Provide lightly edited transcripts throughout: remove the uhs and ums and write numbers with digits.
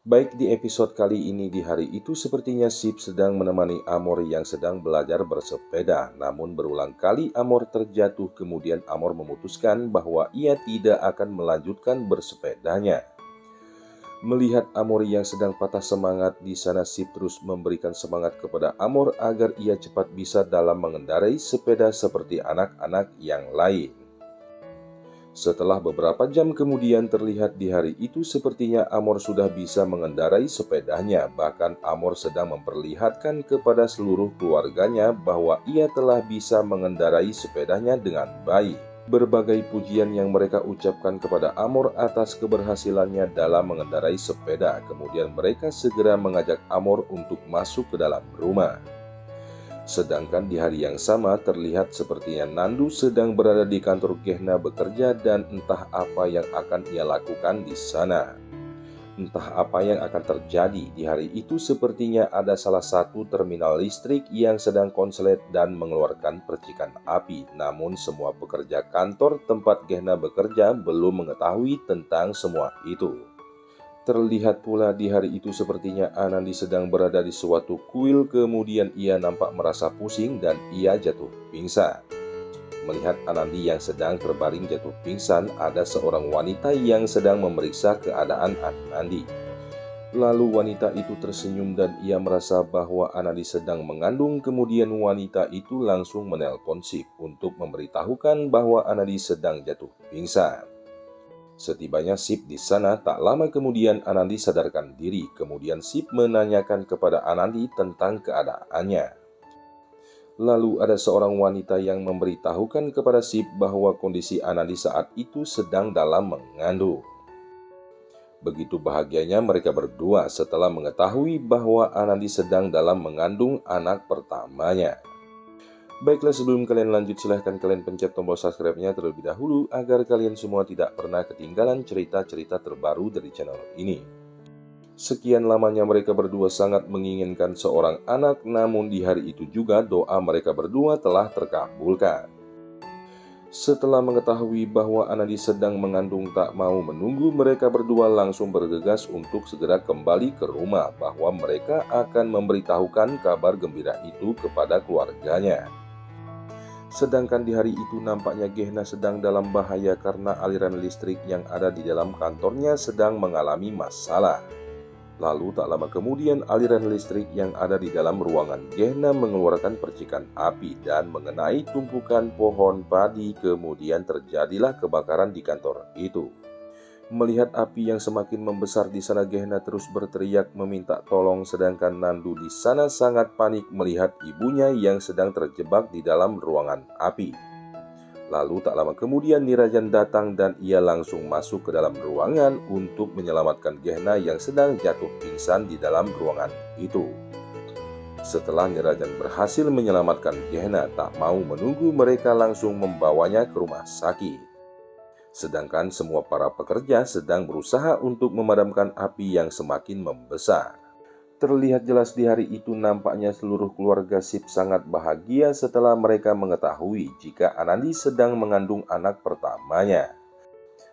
Baik, di episode kali ini di hari itu sepertinya Sip sedang menemani Amor yang sedang belajar bersepeda. Namun berulang kali Amor terjatuh, kemudian Amor memutuskan bahwa ia tidak akan melanjutkan bersepedanya. Melihat Amor yang sedang patah semangat, di sana Sip terus memberikan semangat kepada Amor agar ia cepat bisa dalam mengendarai sepeda seperti anak-anak yang lain. Setelah beberapa jam kemudian terlihat di hari itu sepertinya Amor sudah bisa mengendarai sepedanya. Bahkan Amor sedang memperlihatkan kepada seluruh keluarganya bahwa ia telah bisa mengendarai sepedanya dengan baik. Berbagai pujian yang mereka ucapkan kepada Amor atas keberhasilannya dalam mengendarai sepeda. Kemudian mereka segera mengajak Amor untuk masuk ke dalam rumah. Sedangkan di hari yang sama terlihat sepertinya Nandu sedang berada di kantor Gehna bekerja dan entah apa yang akan ia lakukan di sana. Entah apa yang akan terjadi di hari itu, sepertinya ada salah satu terminal listrik yang sedang konslet dan mengeluarkan percikan api. Namun semua pekerja kantor tempat Gehna bekerja belum mengetahui tentang semua itu. Terlihat pula di hari itu sepertinya Anandi sedang berada di suatu kuil, kemudian ia nampak merasa pusing dan ia jatuh pingsan. Melihat Anandi yang sedang terbaring jatuh pingsan, ada seorang wanita yang sedang memeriksa keadaan Anandi. Lalu wanita itu tersenyum dan ia merasa bahwa Anandi sedang mengandung. Kemudian wanita itu langsung menelpon Sip untuk memberitahukan bahwa Anandi sedang jatuh pingsan. Setibanya Sip di sana, tak lama kemudian Anandi sadarkan diri. Kemudian Sip menanyakan kepada Anandi tentang keadaannya. Lalu ada seorang wanita yang memberitahukan kepada Sip bahwa kondisi Anandi saat itu sedang dalam mengandung. Begitu bahagianya mereka berdua setelah mengetahui bahwa Anandi sedang dalam mengandung anak pertamanya. Baiklah, sebelum kalian lanjut silahkan kalian pencet tombol subscribe-nya terlebih dahulu agar kalian semua tidak pernah ketinggalan cerita-cerita terbaru dari channel ini. Sekian lamanya mereka berdua sangat menginginkan seorang anak, namun di hari itu juga doa mereka berdua telah terkabulkan. Setelah mengetahui bahwa Anandi sedang mengandung, tak mau menunggu, mereka berdua langsung bergegas untuk segera kembali ke rumah bahwa mereka akan memberitahukan kabar gembira itu kepada keluarganya. Sedangkan di hari itu nampaknya Gehna sedang dalam bahaya karena aliran listrik yang ada di dalam kantornya sedang mengalami masalah. Lalu tak lama kemudian aliran listrik yang ada di dalam ruangan Gehna mengeluarkan percikan api dan mengenai tumpukan pohon padi. Kemudian terjadilah kebakaran di kantor itu. Melihat api yang semakin membesar di sana, Gehna terus berteriak meminta tolong, sedangkan Nandu di sana sangat panik melihat ibunya yang sedang terjebak di dalam ruangan api. Lalu tak lama kemudian Nirajan datang dan ia langsung masuk ke dalam ruangan untuk menyelamatkan Gehna yang sedang jatuh pingsan di dalam ruangan itu. Setelah Nirajan berhasil menyelamatkan Gehna, tak mau menunggu mereka langsung membawanya ke rumah sakit. Sedangkan semua para pekerja sedang berusaha untuk memadamkan api yang semakin membesar. Terlihat jelas di hari itu nampaknya seluruh keluarga Sip sangat bahagia setelah mereka mengetahui jika Anandi sedang mengandung anak pertamanya.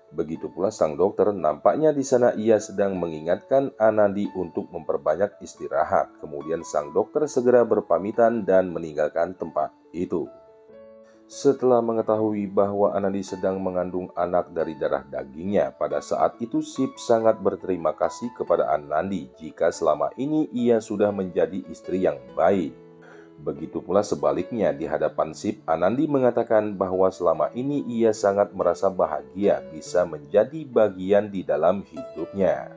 Begitu pula sang dokter, nampaknya di sana ia sedang mengingatkan Anandi untuk memperbanyak istirahat. Kemudian sang dokter segera berpamitan dan meninggalkan tempat itu. Setelah mengetahui bahwa Anandi sedang mengandung anak dari darah dagingnya, pada saat itu Sip sangat berterima kasih kepada Anandi jika selama ini ia sudah menjadi istri yang baik. Begitu pula sebaliknya, di hadapan Sip, Anandi mengatakan bahwa selama ini ia sangat merasa bahagia bisa menjadi bagian di dalam hidupnya.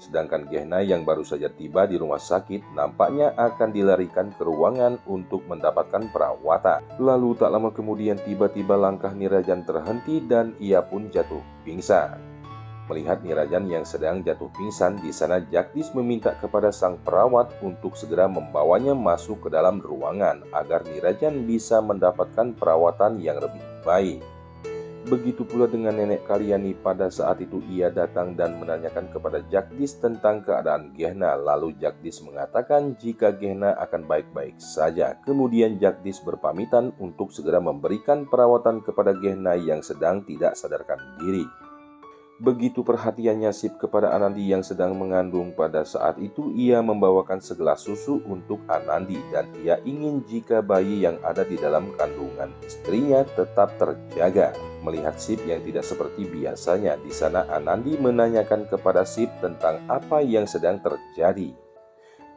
Sedangkan Gehna yang baru saja tiba di rumah sakit nampaknya akan dilarikan ke ruangan untuk mendapatkan perawatan. Lalu tak lama kemudian tiba-tiba langkah Nirajan terhenti dan ia pun jatuh pingsan. Melihat Nirajan yang sedang jatuh pingsan, di sana Jagdish meminta kepada sang perawat untuk segera membawanya masuk ke dalam ruangan agar Nirajan bisa mendapatkan perawatan yang lebih baik. Begitu pula dengan nenek Kalyani. Pada saat itu ia datang dan menanyakan kepada Jagdish tentang keadaan Gehna. Lalu Jagdish mengatakan jika Gehna akan baik-baik saja. Kemudian Jagdish berpamitan untuk segera memberikan perawatan kepada Gehna yang sedang tidak sadarkan diri. Begitu perhatiannya Sip kepada Anandi yang sedang mengandung, pada saat itu ia membawakan segelas susu untuk Anandi dan ia ingin jika bayi yang ada di dalam kandungan istrinya tetap terjaga. Melihat Sip yang tidak seperti biasanya, di sana Anandi menanyakan kepada Sip tentang apa yang sedang terjadi.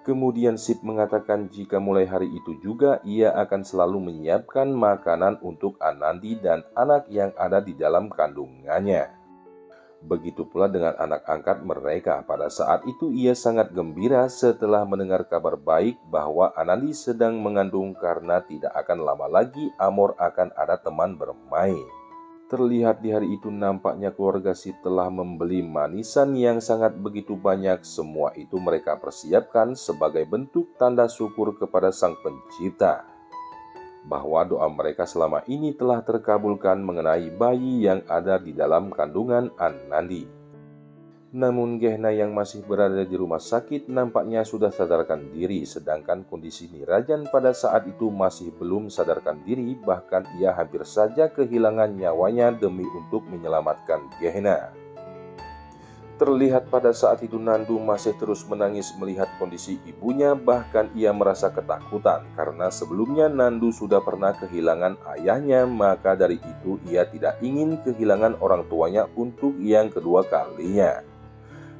Kemudian Sip mengatakan jika mulai hari itu juga ia akan selalu menyiapkan makanan untuk Anandi dan anak yang ada di dalam kandungannya. Begitu pula dengan anak angkat mereka. Pada saat itu ia sangat gembira setelah mendengar kabar baik bahwa Anandi sedang mengandung karena tidak akan lama lagi Amor akan ada teman bermain. Terlihat di hari itu nampaknya keluarga Sip telah membeli manisan yang sangat begitu banyak. Semua itu mereka persiapkan sebagai bentuk tanda syukur kepada Sang Pencipta bahwa doa mereka selama ini telah terkabulkan mengenai bayi yang ada di dalam kandungan Anandi. Namun Gehna yang masih berada di rumah sakit nampaknya sudah sadarkan diri, sedangkan kondisi Nirajan pada saat itu masih belum sadarkan diri, bahkan ia hampir saja kehilangan nyawanya demi untuk menyelamatkan Gehna. Terlihat pada saat itu Nandu masih terus menangis melihat kondisi ibunya, bahkan ia merasa ketakutan karena sebelumnya Nandu sudah pernah kehilangan ayahnya, maka dari itu ia tidak ingin kehilangan orang tuanya untuk yang kedua kalinya.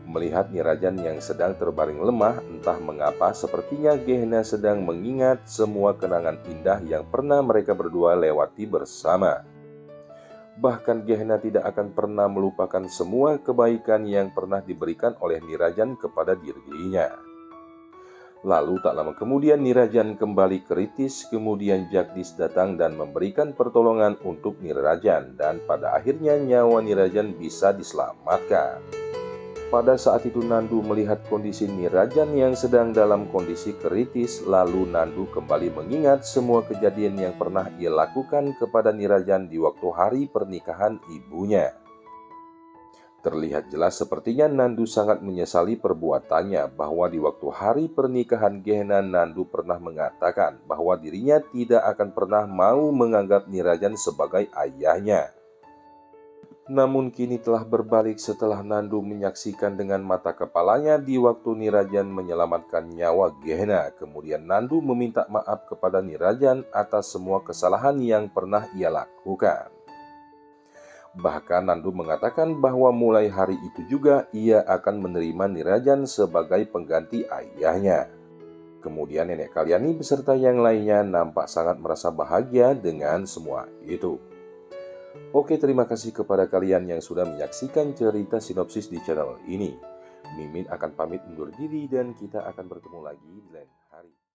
Melihat Nirajan yang sedang terbaring lemah, entah mengapa sepertinya Gehna sedang mengingat semua kenangan indah yang pernah mereka berdua lewati bersama. Bahkan Gehna tidak akan pernah melupakan semua kebaikan yang pernah diberikan oleh Nirajan kepada dirinya. Lalu tak lama kemudian Nirajan kembali kritis, kemudian Jagdis datang dan memberikan pertolongan untuk Nirajan, dan pada akhirnya nyawa Nirajan bisa diselamatkan. Pada saat itu Nandu melihat kondisi Nirajan yang sedang dalam kondisi kritis, lalu Nandu kembali mengingat semua kejadian yang pernah ia lakukan kepada Nirajan di waktu hari pernikahan ibunya. Terlihat jelas sepertinya Nandu sangat menyesali perbuatannya, bahwa di waktu hari pernikahan Gehna Nandu pernah mengatakan bahwa dirinya tidak akan pernah mau menganggap Nirajan sebagai ayahnya. Namun kini telah berbalik setelah Nandu menyaksikan dengan mata kepalanya di waktu Nirajan menyelamatkan nyawa Gehna. Kemudian Nandu meminta maaf kepada Nirajan atas semua kesalahan yang pernah ia lakukan. Bahkan Nandu mengatakan bahwa mulai hari itu juga ia akan menerima Nirajan sebagai pengganti ayahnya. Kemudian nenek Kalyani beserta yang lainnya nampak sangat merasa bahagia dengan semua itu. Oke, terima kasih kepada kalian yang sudah menyaksikan cerita sinopsis di channel ini. Mimin akan pamit undur diri dan kita akan bertemu lagi di lain hari.